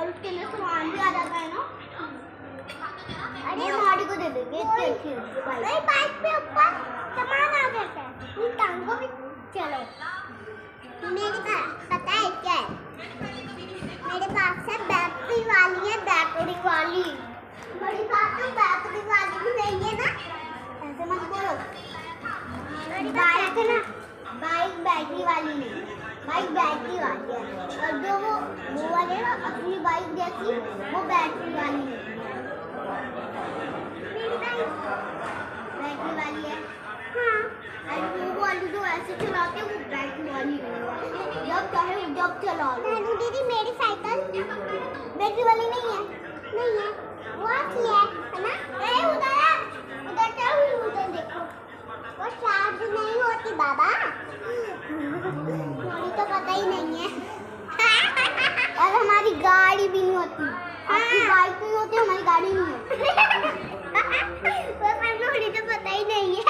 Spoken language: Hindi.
और उसके लिए सामान भी आ जाता है ना। अरे हमारी को दे देंगे इतनी अच्छी नहीं बाइक पे ऊपर सामान आ जाता है ये टांगों भी चलो मेरे पास पता है क्या है मेरे पास है बैटरी वाली है बैटरी वाली मेरे पास तो बैटरी वाली भी नहीं है ना ऐसे मत बोलो बाइक है ना बाइक बैटरी वाली नहीं बाइक बैटरी वाली है और जो वो वाले ना अपनी बाइक जैसी वो बैटरी वाली है बैटरी वाली है हाँ और वो वाली जो ऐसे चलाते हैं वो बैटरी वाली है जब चाहे जब चला लो दीदी मेरी साइकिल बैटरी वाली नहीं है वो अच्छी है ना अरे उधर चलो उधर देखो वो चार्ज नहीं होती बाबा थोड़ी तो पता ही नहीं है और हमारी गाड़ी भी नहीं होती आपकी बाइक नहीं होती हमारी गाड़ी नहीं होती वो थोड़ी तो पता ही नहीं है